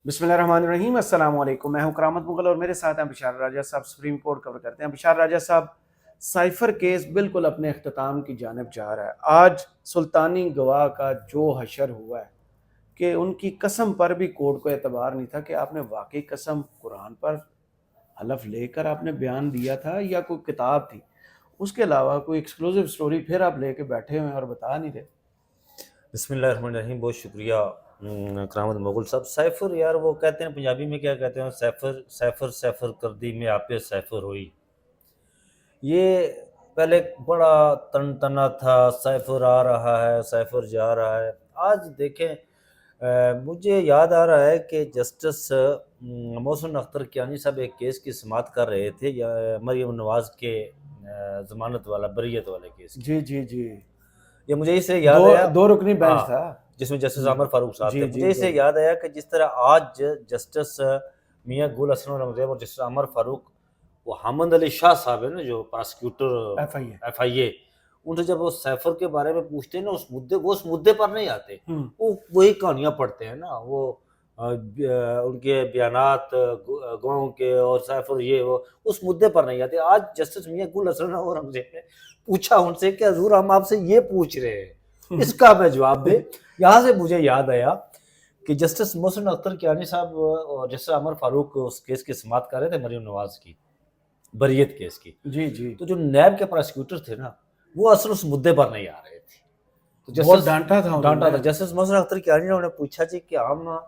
बिस्मिल्लाहिर्रहमानिर्रहीम। अस्सलाम वालेकुम। मैं हूं करामत मुगल और मेरे साथ हैं बिशार राजा साहब। सुप्रीम कोर्ट कवर करते हैं। बिशार राजा साहब, साइफर केस बिल्कुल अपने अख्ताम की जानब जा रहा है। आज सुल्तानी गवाह का जो हशर हुआ है कि उनकी कसम पर भी कोर्ट को एतबार नहीं था कि आपने वाकई कसम कुरान पर हलफ लेकर आपने बयान दिया था या कोई किताब थी। उसके अलावा कोई एक्सक्लूसिव स्टोरी फिर आप लेके बैठे हुए हैं और बता नहीं रहे। बिस्मिल्लाहिर्रहमानिर्रहीम। बहुत शुक्रिया करामत मुग़ल साहब। सैफर यार वो कहते हैं पंजाबी में, क्या कहते हैं, सैफर सैफर सैफर कर दी में आपे सैफर हुई। ये पहले बड़ा तन तना था, सैफर आ रहा है सैफर जा रहा है। आज देखें, मुझे याद आ रहा है कि जस्टिस मोहसिन अख्तर कियानी साहब एक केस की समाअत कर रहे थे, या मरियम नवाज़ के ज़मानत वाला, बरीयत वाले केस की। जी जी जी। ये मुझे इससे याद दो आया। दो रुकनी बेंच था। हाँ, जिसमें जस्टिस जी आमर फारूक साहब थे। जी जी। मुझे इससे याद आया कि जिस तरह आज जस्टिस मियाँ गुल हसन औरंगज़ेब और जस्टिस आमर फारूक, वो हामिद अली शाह साहब है ना, जो F I A. Prosecutor FIA, उनसे जब वो सैफर के बारे में पूछते हैं ना, उस मुद्दे पर नहीं आते। वो वही कहानियाँ पढ़ते हैं ना, वो उनके बयानात गवाहों के और सैफर ये वो उस मुद्दे पर नहीं आते। आज जस्टिस मियाँ गुल हसन औरंगज़ेब ने पूछा उनसे कि हजूर हम आपसे ये पूछ रहे हैं, इसका मैं जवाब दे। यहाँ से मुझे याद आया कि जस्टिस मोहसिन अख्तर कियानी साहब और जस्टिस अमर फारूक उस केस की समाअत कर रहे थे, मरियम नवाज की बरीयत केस की। जी जी। तो जो नैब के प्रोसिक्यूटर थे ना, वो असल उस मुद्दे पर नहीं आ रहे थे। तो बहुत जस्टिस डांटा था डांटा उन्होंने। था। जस्टिस मोहसिन अख्तर कियानी ने उन्हें पूछा जी कि हम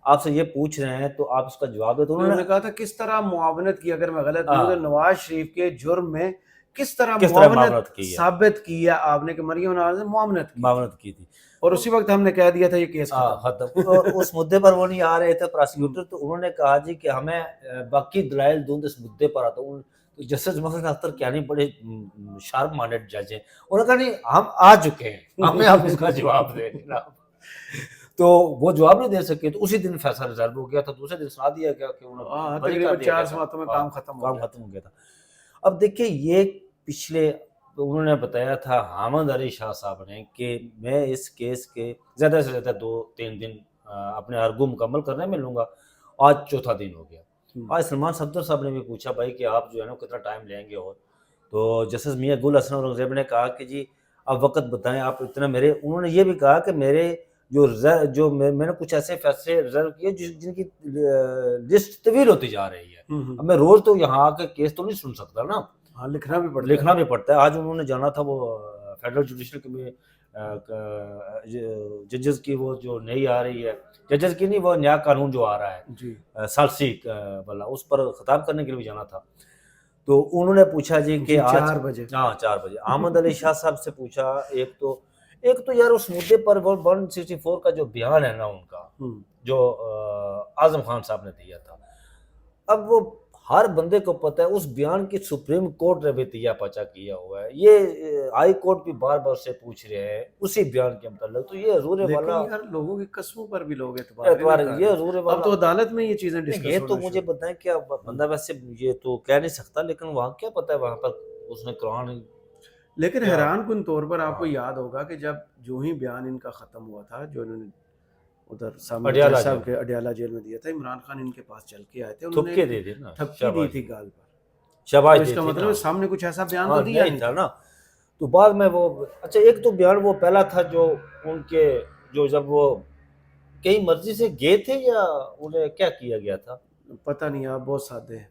आपसे ये पूछ रहे हैं तो आप इसका जवाब दे। तो नहीं, उन्होंने उन्होंने कहा था किस तरह मुआवनत की, अगर मैं गलत नहीं हूं तो हाँ, नवाज शरीफ के जुर्म में किस तरह किस तरह मुआवनत मामलत की है, साबित की है आपने कि मरियम नवाज ने मुआवनत की थी। मामलत की थी। और तो उसी वक्त हमने कह दिया था ये केस खत्म। खत्म। तो उस मुद्दे पर वो नहीं आ रहे थे हम्म, प्रोसिक्यूटर। तो उन्होंने कहा जी कि हमें बाकी दलाइल दूं तो इस मुद्दे पर आता हूँ। तो जस्टिस मोहसिन अख्तर कियानी बड़े शार्प माइंडेड जज हैं। उन्होंने कहा नहीं, हम आ चुके हैं, हमें आप इसका जवाब दें जनाब। तो वो जवाब नहीं दे सके, तो उसी दिन फैसला रिजर्व हो गया था। दूसरे दिन सुना दिया गया कि उन्हें हाँ, बरी कर तकरीबन दिया गया चार था। समातों में हाँ, काम खत्म हो काम गया खत्म था। हो गया था। अब देखिए, ये पिछले, उन्होंने बताया था हामिद अली शाह साहब ने कि मैं इस केस के ज़्यादा से ज़्यादा 2-3 दिन अपने अर्गू मुकम्मल करने में लूँगा। आज चौथा दिन हो गया। हम्म, आज सलमान सफदर साहब ने भी पूछा भाई कि आप जो है ना कितना टाइम लेंगे। और तो जस्टिस मियाँ गुल हसन औरंगज़ेब ने कहा कि जी आप वक़्त बताएँ, आप इतना मेरे, उन्होंने ये भी कहा कि मेरे मैंने कुछ ऐसे फैसले रिज़र्व किए जिनकी लिस्ट तवील होती जा रही है। अब मैं रोज़ तो यहाँ आके केस तो नहीं सुन सकता ना। हाँ, लिखना भी पड़ता है लिखना ना। भी पड़ता है। आज उन्होंने जाना था वो फेडरल जुडिशल में जजेस की वो जो नई आ रही है, जजेस की नहीं, वो नया कानून जो आ रहा है जी सालसी वाला, उस पर खिताब करने के लिए भी जाना था। तो उन्होंने पूछा जी कि जी, आज, 4 बजे। हाँ 4 बजे अहमद अली शाह साहब से पूछा। एक तो यार उस मुद्दे पर वो 164 का जो बयान है ना उनका, हम्म, जो आजम खान साहब ने दिया था, अब वो हर बंदे को पता है उस बयान की सुप्रीम कोर्ट ने भी तिया पाचा किया हुआ है। ये हाई कोर्ट भी बार बार से पूछ रहे हैं उसी बयान के मतलब। तो ये हजूर लेकिन वाला यार लोगों की कस्मों पर भी लोग एतबार ही ना एतवार, कर ये रहे। हजूर अब वाला। तो अदालत में ये चीजें नहीं, डिस्कस ये तो होना मुझे शुरू। बताएं, क्या हम्म। बंदा वैसे ये तो कह नहीं सकता, लेकिन वहाँ क्या पता है वहाँ पर उसने कुरान लेकिन क्या। हैरान कुन तौर पर आपको हाँ, याद होगा कि जब जो ही बयान इनका ख़त्म हुआ था, जो इन्होंने उधर सामने जज अडियाला साहब जेल के अडियाला जेल में दिया था, इमरान खान इनके पास चल के आए थे, उन्होंने थुपके एक दे दी ना, थपकी दी थी शाबाश गाल पर। शाबाश तो दी इसका थी मतलब ना। है सामने कुछ ऐसा बयान तो हाँ, दिया नहीं नहीं था था। ना। तो बाद में वो, अच्छा, एक तो बयान वो पहला था जो उनके, जो जब वो कहीं मर्जी से गए थे, या उन्हें क्या किया गया था। पता नहीं, आप बहुत सादे हैं।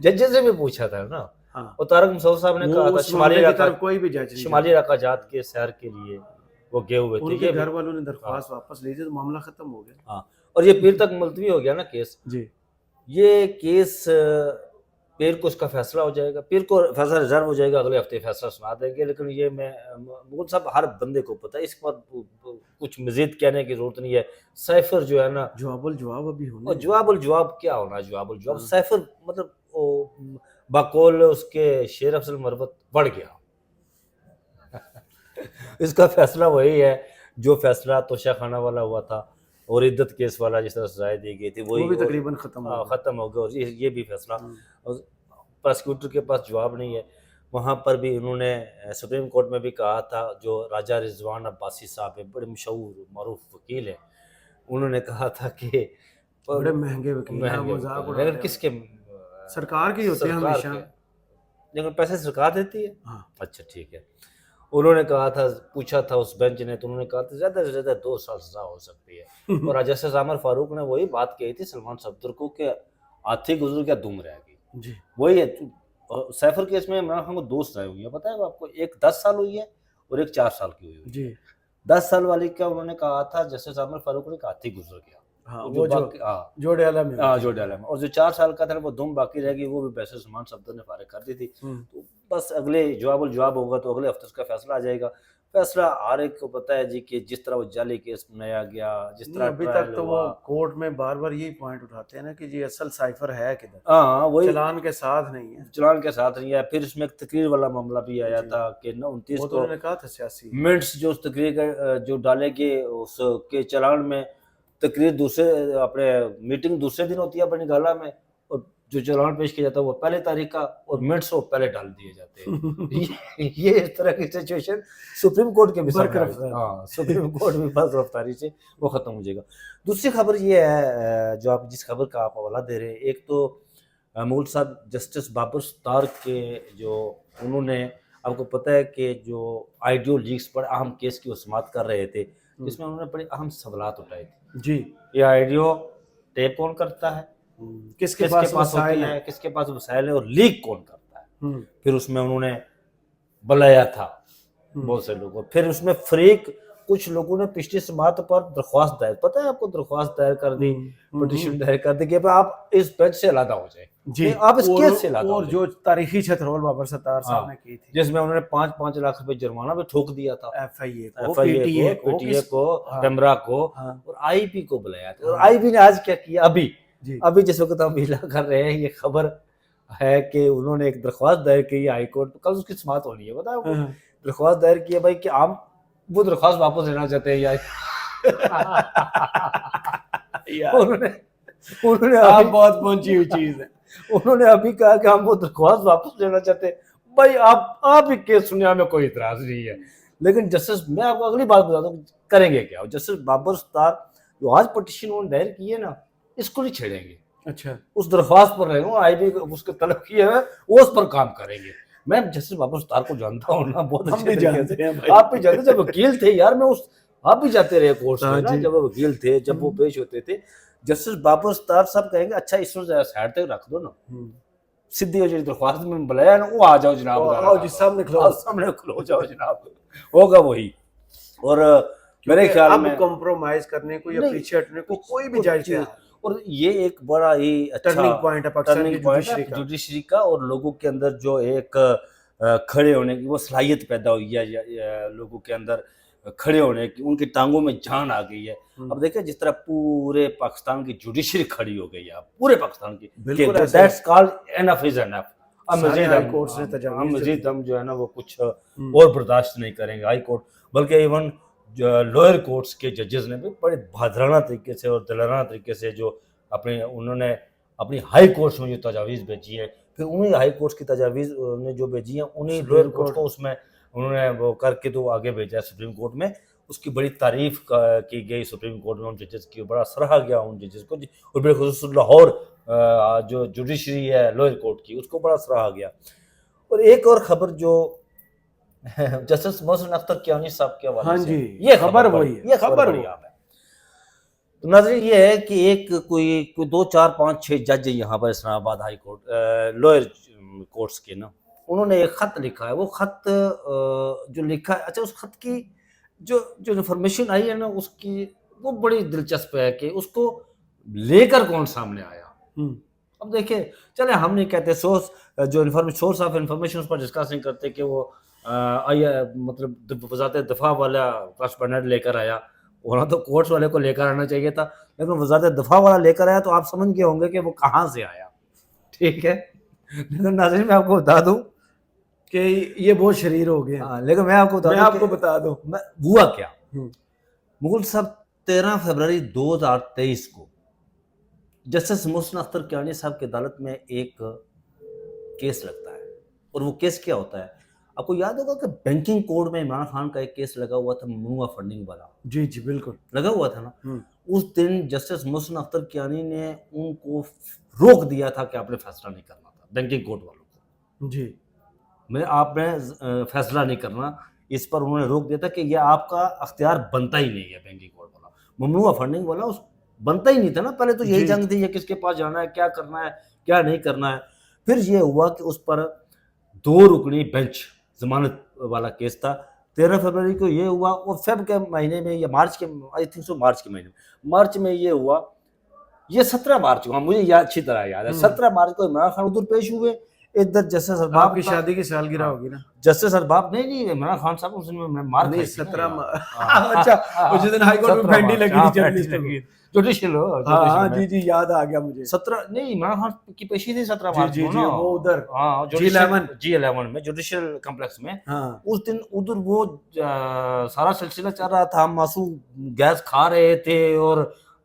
जजेस से भी पूछा था ना। हाँ, और तारक मुसव्वद साहब ने वो कहा था उस मामले की तरफ कोई भी जज नहीं शुमाली जाता। इलाका जात के सैर के लिए वो गए हुए थे, उनके ये भी। घर वालों ने हाँ, दरख्वास्त वापस ली थी तो मामला ख़त्म हो गया। हाँ। और ये पीर तक मुलतवी हो गया ना केस। जी। ये केस पीर को उसका फैसला हो जाएगा, पीर को फैसला रिजर्व हो जाएगा, अगले हफ्ते फैसला सुना देंगे। लेकिन ये मैं मुगल साहब, हर बंदे को पता है, इस पर कुछ मजीद कहने की जरूरत नहीं है। सैफर जो है ना, जवाबुल जवाब अभी और होने हैं। जवाबुल जवाब क्या होना, जवाबुल जवाब हाँ। सैफर मतलब वो बकौल उसके शेर अफजल मरवत बढ़ गया। इसका फैसला वही है जो फैसला तोशा खाना वाला हुआ था और इद्दत केस वाला जिस तरह सजाएं दी गई थी, वो वही। भी और तकरीबन ख़त्म हो गया। ख़त्म हो गया। और ये भी फैसला, हम्म। और प्रोसिक्यूटर के पास जवाब नहीं है। वहाँ पर भी उन्होंने सुप्रीम कोर्ट में भी कहा था, जो राजा रिजवान अब्बासी साहब है, बड़े मशहूर मरूफ वकील है, उन्होंने कहा था कि बड़े महंगे वकील हैं, महंगे मजाक वकील, उड़ा लेकिन रहे हैं। किसके? सरकार की होती है सरकार हमेशा। के। लेकिन पैसे सरकार देती है। हाँ अच्छा ठीक है। उन्होंने कहा था, पूछा था उस बेंच ने, तो उन्होंने कहा था ज्यादा से ज्यादा 2 साल सजा हो सकती है। और जस्टिस आमिर फारूक ने वही बात कही थी सलमान सफदर को कि आथी गुजर क्या दुम रहेगी। जी वही है। सैफर केस में इमरान खान को 2 सजाएं हुई है, पता है आपको? एक 10 साल हुई है और एक 4 साल की हुई है। जी 10 साल वाली का उन्होंने कहा था जस्टिस आमिर फारूक ने, हाथी गुजर गया। हाँ और वो जो हाँ जोड़ियाला में हाँ होती जो है। डाला में, और जो 4 साल का था वो दुम बाकी रहेगी, वो भी वैसे सलमान सफदर ने फारिग कर दी थी। तो बस अगले जवाब होगा तो अगले हफ्ते उसका फैसला आ जाएगा। फैसला हर एक को पता है जी कि जिस तरह वो जाली केस बनाया गया, जिस नहीं तरह अभी तक ट्रायल तो हुआ। वो कोर्ट में बार बार यही पॉइंट उठाते हैं ना कि जी असल साइफर है किधर, हाँ वही चलान के साथ नहीं है। चलान के साथ नहीं है। फिर इसमें एक तकरीर वाला मामला भी आया जी। था कि 29 वो तो को उन्होंने कहा था सियासी। मिनट्स जो उस तकरीर का जो डालेंगे उसके चलान में, तकरीर दूसरे अपने मीटिंग दूसरे दिन होती है अपनी गाला में, और जो चलान पेश किया जाता है वो पहले तारीख का, और मिनट्स वो पहले डाल दिए जाते हैं। ये इस तरह की सिचुएशन सुप्रीम कोर्ट के भी सामने आई थी। हाँ सुप्रीम कोर्ट भी बस रफ्तारी से वो खत्म हो जाएगा। दूसरी खबर ये है जो आप जिस खबर का आप हवाला दे रहे हैं, एक तो मूल साहब जस्टिस बाबर सत्तार के जो उन्होंने, आपको पता है कि जो आइडियो लीक्स पर अहम केस की वो समाप्त कर रहे थे, जिसमें उन्होंने बड़े अहम सवालात उठाए थे। जी ये आइडियो टेप कौन करता है, किसके किसके पास पास होती वसाइल है, है। किसके पास वसाइल है, और लीक कौन करता है। फिर उसमें उन्होंने बुलाया था बहुत से लोगों, फिर उसमें फरीक कुछ लोगों ने पिछली समात पर दरख्वास्त दायर, पता है आपको, दरख्वास्त दायर कर दी, पिटीशन दायर कर दी कि आप इस बेंच से अलग हो जाए जी आप इस केस से अलग हो और जाए। जो तारीखी छतरौल बाबर सत्तार साहब हाँ, ने की थी, जिसमें उन्होंने 5-5 लाख रुपए जुर्माना भी ठोक दिया था एफआईए को, FIA को, PTA को, पेमरा को और आईपी को बुलाया था। और आईपी ने आज क्या किया, अभी जिस वक्त हम हिला कर रहे हैं, ये खबर है कि उन्होंने एक दरख्वास्त दायर की हाई कोर्ट, कल उसकी समाअत होनी है, पता है आपको? दरख्वास्त दायर की है भाई कि आप वो दरख्वास्त वापस लेना चाहते हैं या उन्होंने आप बहुत पहुंची हुई चीज है। उन्होंने अभी कहा कि हम वो दरख्वास्त वापस लेना चाहते हैं। भाई आप ही केस सुनिया में कोई इतराज नहीं है, लेकिन जस्टिस, मैं आपको अगली बात बता दूं करेंगे क्या, जस्टिस बाबर सत्तार जो आज पिटीशन उन्होंने दायर की है ना, इसको नहीं छेड़ेंगे। अच्छा उस दरख्वास्त पर रहेंगे, आईबी उसके तलब किए है वो उस पर काम करेंगे। मैं जस्टिस बाबर सत्तार को जानता हूँ ना बहुत अच्छे तरीके से, आप भी जानते, जब वकील थे यार, मैं उस आप भी जाते रहे कोर्ट में ना, जब वो वकील थे, जब वो पेश होते थे, जस्टिस बाबर सत्तार साहब कहेंगे अच्छा इसको साइड तक रख दो ना, सीधी जो दरख्वास्त में बुलाया ना, वो आ जाओ जनाब, आओ जी सामने खलो जाओ जनाब, होगा वही। और मेरे ख्याल में कॉम्प्रोमाइज करने को या पीछे हटने को कोई भी जायज है। और ये एक बड़ा ही अच्छा टर्निंग पॉइंट है पाकिस्तान की जुडिशरी का, और लोगों के अंदर जो एक खड़े होने की वो सलाहियत पैदा हुई है, लोगों के अंदर खड़े होने की, उनकी टांगों में जान आ गई है। अब देखिए जिस तरह पूरे पाकिस्तान की जुडिशरी खड़ी हो गई है, पूरे पाकिस्तान की, that's called enough is enough. अब मजीद हम जो है ना वो कुछ और बर्दाश्त नहीं करेंगे हाई कोर्ट, बल्कि इवन लोअर कोर्ट्स के जजेस ने भी बड़े बहादुराना तरीके से और दिलाना तरीके से जो उन्होंने अपनी हाई कोर्ट्स में जो तजावीज़ भेजी है, फिर उन्हीं हाई कोर्ट्स की तजावीज़ ने जो भेजी है उन्हीं लोअर कोर्ट्स को उसमें उन्होंने वो करके तो आगे भेजा है सुप्रीम कोर्ट में। उसकी बड़ी तारीफ की गई सुप्रीम कोर्ट में उन जजेस की, बड़ा सराहा गया उन जजेस को, और बिलखुसूस लाहौर जो जुडिशरी है लोअर कोर्ट की, उसको बड़ा सराहा गया। और एक और खबर जो जस्टिस मोहसिन अख्तर कियानी साहब के हवाले से, ये खबर वही है, ये खबर है। तो नाज़रीन ये है कि एक कोई 2, 4, 5, 6 जज यहाँ पर Islamabad high court lower courts के ना, उन्होंने एक खत लिखा है। वो खत जो लिखा है, अच्छा उस खत की जो इन्फॉर्मेशन आई है ना, उसकी वो बड़ी दिलचस्प है कि उसको लेकर कौन सामने आया। अब देखिए, चले हम नहीं कहते सोर्स ऑफ इन्फॉर्मेशन उस पर डिस्कस नहीं करते कि वो मतलब वजारत दफा वाला करस्पॉन्डेंट लेकर आया, वरना तो कोर्ट्स वाले को लेकर आना चाहिए था, लेकिन वजारत दफा वाला लेकर आया, तो आप समझ गए होंगे कि वो कहाँ से आया। ठीक है, लेकिन नाज़रीन मैं आपको बता दूं कि ये बहुत शरीर हो गया। हाँ, लेकिन मैं आपको बता दूं हुआ क्या। मुगल साहब 13 फरवरी 2023 को जस्टिस मोहसिन अख्तर कियानी साहब की अदालत में एक केस लगता है, और वो केस क्या होता है, आपको याद होगा कि बैंकिंग कोड में इमरान खान का एक केस लगा हुआ था, ममनुआ फंडिंग वाला। जी जी बिल्कुल लगा हुआ था ना। उस दिन जस्टिस मोहसिन अख्तर कियानी ने उनको रोक दिया था कि आपने फैसला नहीं करना था बैंकिंग कोर्ट वालों को, जी मैं आपने फैसला नहीं करना, इस पर उन्होंने रोक दिया था कि ये आपका अख्तियार बनता ही नहीं है बैंकिंग कोर्ट वाला, ममनुआ फंडिंग वाला उस बनता ही नहीं था ना। पहले तो यही जी जंग थी, ये किसके पास जाना है, क्या करना है, क्या नहीं करना है। फिर ये हुआ कि उस पर 2 रुकनी बेंच जमानत वाला केस था। 13 फरवरी को ये हुआ और फेब के महीने में या मार्च के, आई थिंक सो मार्च के महीने में, मार्च में ये हुआ, ये 17 मार्च को, हाँ मुझे याद अच्छी तरह याद है, 17 मार्च को इमरान खान उधर पेश हुए, इधर जस्टिस अरबाब आपकी शादी की सालगिरह होगी ना? जस्टिस अरबाब नहीं इमरान खान साहब उसने मार नहीं, खाई थी ना 17 यार। हाँ, अच्छा, उस दिन हाई कोर्ट में 17 फेंडी लगी हाँ, थी फेंडी जर्नलिस्ट लगी। को। जुडिशियल हाँ जी जी, याद आ गया मुझे। 17 नहीं, इमरान खान की पेशी थी 17 जी मार्च जी को जी ना, वो उधर हाँ G11 में जुडिशियल कॉम्प्लेक्स में। हाँ उस दिन उधर वो सारा सिलसिला चल रहा था, हम मासूम गैस खा रहे थे और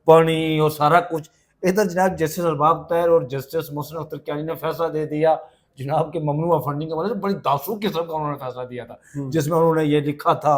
पानी और सारा कुछ। इधर जनाब जस्टिस अरबाब तैर और जस्टिस मोहसिन अख्तर कियानी ने फैसला दे दिया जनाब के ममनुआ फंडिंग के बारे में, बड़ी दासू किस्म का उन्होंने फैसला दिया था, जिसमें उन्होंने ये लिखा था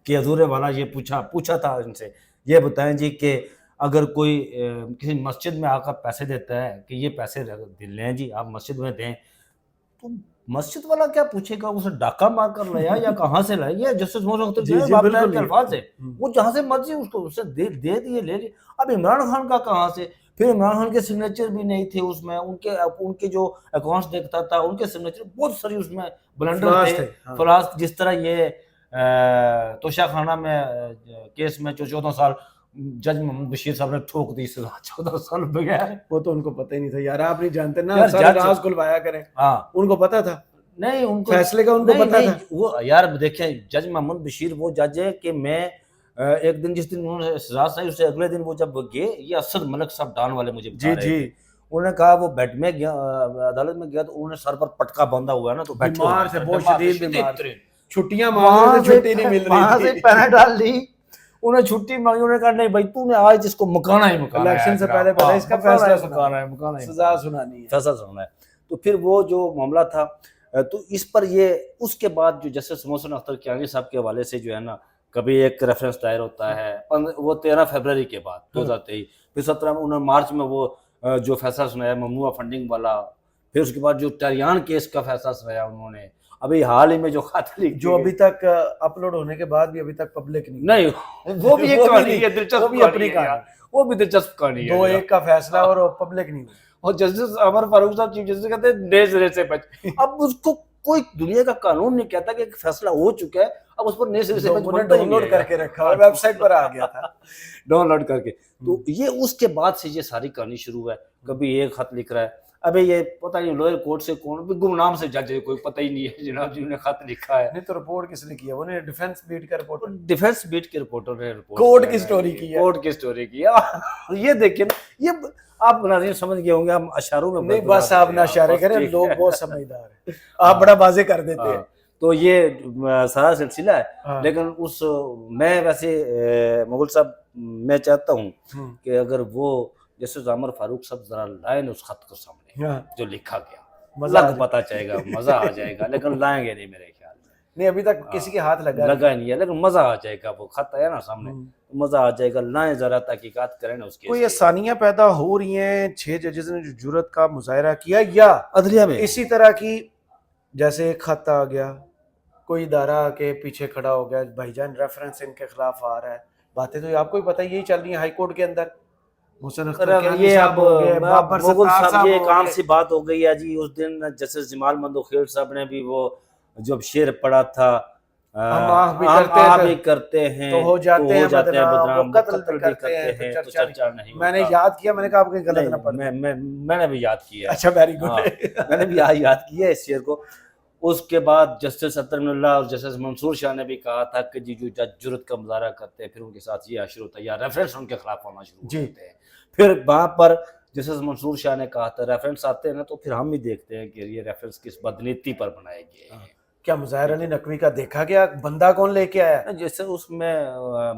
कि अधूरे वाला ये पूछा था इनसे, ये बताएं जी कि अगर कोई किसी मस्जिद में आकर पैसे देता है कि ये पैसे लें जी, आप मस्जिद में दें, तो मस्जिद वाला क्या पूछेगा, उसे डाका मार कर लाया या कहाँ से लाया, ये जस्टिस मोहसिन अख्तर जी कियानी जी बाप बिल्कुल के अल्फाज है, नहीं। वो जहाँ से मर्जी उसको उससे दे दिए ले लिए। अब इमरान खान का कहाँ से, फिर इमरान खान के सिग्नेचर भी नहीं थे उसमें, उनके जो अकाउंट्स देखता था उनके सिग्नेचर बहुत सारी उसमें ब्लंडर फ्लास थे, हाँ। फ्लास, जिस तरह ये तोशाखाना में केस में जो 14 साल जज मोहम्मद बशीर साहब ने ठोक दी सजा, 14 साल बगैर। वो तो उनको पता ही नहीं था यार, आप नहीं जानते ना, यार सारे जज राज खुलवाया करें। हाँ उनको पता था नहीं, उनको फैसले का, उनको नहीं, पता नहीं, था। वो यार देखें, जज मोहम्मद बशीर वो जज है कि मैं एक दिन जिस दिन उन्होंने सजा सुनाई उससे अगले दिन वो जब गए, ये असद मलिक साहब डान वाले मुझे बता जी रहे जी थे, उन्होंने कहा वो बेड में गया, अदालत में गया तो उन्होंने सर पर पटका बांधा हुआ है ना, तो बैठे बीमार हुए थे, हैं, बहुत शदीद बीमार थे, तरीन। छुट्टियां मांग रहे थे, छुट्टी नहीं मिल वहां से रही थी। पैनाडाल ली, उन्हें छुट्टी मांगी, उन्होंने कहा नहीं भाई तूने आज इसको मुकाना ही मुकाना है, इलेक्शन से जनाब। पहले पहले हाँ, इसका मुकाना फैसला है, मुकाना है, मुकाना है, सजा सुनानी है। फैसला सुनाना है। तो फिर वो जो मामला था, तो इस पर ये उसके बाद जो जस्टिस मोहसिन अख्तर कियानी साहब के हवाले से जो है ना, कभी एक रेफरेंस दायर होता है, वो 13 फरवरी के बाद 2023, फिर 17 में उन्होंने मार्च में वो जो फैसला सुनाया ममनुआ फंडिंग वाला, फिर उसके बाद जो टरियान केस का फैसला सुनाया उन्होंने, अभी हाल ही में जो खत लिखी जो अभी तक अपलोड होने के बाद भी अभी तक पब्लिक नहीं, वो भी एक वो भी कहानी नहीं, है, दिलचस्प वो भी कहानी अपनी है कहानी। यार, वो भी दिलचस्प कहानी है। 2-1 का फैसला और पब्लिक नहीं हुई। और जस्टिस अमर फारूक साहब चीफ जस्टिस कहते हैं नए सिरे से बच, अब उसको कोई दुनिया का कानून नहीं कहता कि एक फैसला हो चुका है, अब उस पर नए सिरे से बच उन्होंने बनता ही नहीं डाउनलोड है करके यार। रखा और वेबसाइट पर आ गया था। डाउनलोड करके, तो ये उसके बाद से ये सारी कहानी शुरू है। कभी एक खत लिख रहा है, अबे ये पता नहीं लोअर कोर्ट से कौन भी गुमनाम से जज है, कोई पता ही नहीं है जनाब जी ने खत लिखा है। नहीं तो रिपोर्ट किसने किया? वो ने डिफेंस बीट का रिपोर्टर, डिफेंस बीट के रिपोर्टर ने रिपोर्ट कोर्ट की स्टोरी की है। कोर्ट की स्टोरी की है। ये देखिए ना, ये आप नाज़रीन समझ गए होंगे, हम अशारों में नहीं बस आप ना इशारे करें, लोग बहुत समझदार हैं, आप बड़ा वाजे कर देते हैं। तो ये सारा सिलसिला है। हाँ। लेकिन उस मैं वैसे मुगल साहब, मैं चाहता हूँ कि अगर वो जैसे जामर फारूक साहब जरा लाएं उस खत को सामने जो लिखा गया, मजा लग पता चाहेगा, मजा आ जाएगा, लेकिन लाएंगे नहीं मेरे ख्याल में। नहीं अभी तक किसी के हाथ लगा नहीं है, लेकिन मजा आ जाएगा, वो खत आया ना सामने, मजा आ जाएगा, लाएं जरा तहकीकात करें ना उसके। कोई आसानियां पैदा हो रही हैं 6 जजेस ने जो जुर्रत का मुजाहरा किया, या अदलिया में इसी तरह की जैसे एक खत आ गया, कोई इदारा के पीछे खड़ा हो गया, भाईजान रेफरेंस इनके खिलाफ आ रहा है, बातें तो आपको ही पता है यही चल रही है हाई कोर्ट के अंदर। ये अब मुगल साहब ये एक आम सी बात हो गई है जी। उस दिन जस्टिस जमाल मंदोखेड़ साहब ने भी वो जब शेर पढ़ा था, हम भी करते हैं तो हो जाते हैं बदनाम, कत्ल भी करते हैं तो चर्चा नहीं। मैंने याद किया, मैंने कहा आपके गलत ना पढ़। मैंने भी याद किया। अच्छा वेरी गुड। मैंने भी याद किया इस शेर को। उसके बाद जस्टिस अतरमुल्लाह और जस्टिस मंसूर शाह ने भी कहा था कि जी जो जज जुर्रत का मुजाहरा करते हैं फिर उनके साथ ये शुरू होता है या रेफरेंस उनके खिलाफ आना शुरू होते हैं। फिर वहाँ पर जस्टिस मंसूर शाह ने कहा था रेफरेंस आते हैं ना तो फिर हम भी देखते हैं कि ये रेफरेंस किस बदनीति पर बनाए गए हैं। क्या मुज़ाहिर अली नकवी का देखा गया? बंदा कौन लेके आया? जैसे उसमें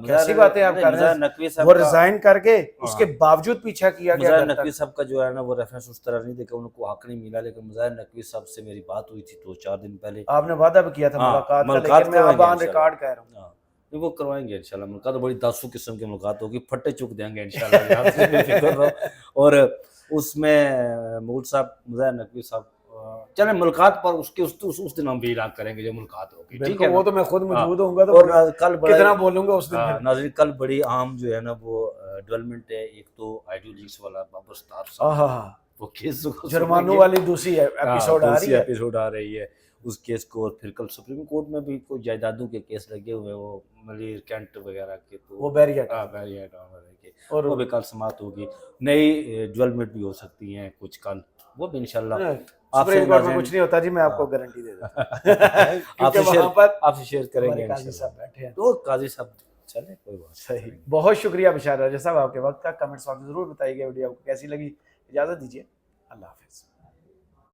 कैसी बातें आप कर रहे हैं? नकवी साहब वो रिजाइन करके उसके बावजूद पीछा किया गया। नकवी साहब का जो है ना वो रेफरेंस उस तरह नहीं देखा, उनको हक नहीं मिला। लेकिन मुज़ाहिर नकवी साहब से मेरी बात हुई थी 2-4 दिन पहले। आपने वादा भी किया था मुलाकात का, लेकिन मैं अब ऑन रिकॉर्ड कह रहा हूँ तो वो करवाएंगे इंशाल्लाह मुलाकात, बड़ी दासू किस्म की मुलाकात होगी, फटे चुक देंगे इंशाल्लाह, आप बेफिक्र रहो। और उसमें मुगल साहब, मुज़ाहिर नकवी साहब, चले मुलाकात पर उसके उस दिन हम भी ऐलान करेंगे जो मुलाकात होगी, ठीक है वो ना? तो मैं खुद हाँ, मौजूद होऊंगा तो और कल बड़ा कितना बोलूंगा उस दिन हाँ, फिर। नाज़रीन कल बड़ी अहम जो है ना वो डेवलपमेंट है। एक तो आइडियोलॉजिक्स वाला बाबर स्टार साहब, हाँ, वो केस को जुर्मानों सुनेंगे। वाली दूसरी एपिसोड आ रही है। एपिसोड आ रही है उस केस को। और फिर कल सुप्रीम कोर्ट में भी कोई जायदादों के केस लगे हुए हैं, वो मलिर कैंट वगैरह के, तो वो बैरियर बैरियर के, और वो भी कल समाप्त होगी। नई डेवलपमेंट भी हो सकती हैं कुछ कल, वो भी इंशाल्लाह आपसे सुप्रीम कोर्ट में कुछ नहीं होता जी, मैं आपको गारंटी दे देता हूं। क्योंकि वहां पर आपसे शेयर करेंगे काजी इंशाल्लाह। साहब बैठे हैं। तो काजी साहब चले, कोई बात सही, बहुत शुक्रिया बशार राजा साहब आपके वक्त का। कमेंट्स में जरूर बताइएगा वीडियो आपको कैसी लगी। इजाजत दीजिए, अल्लाह हाफिज।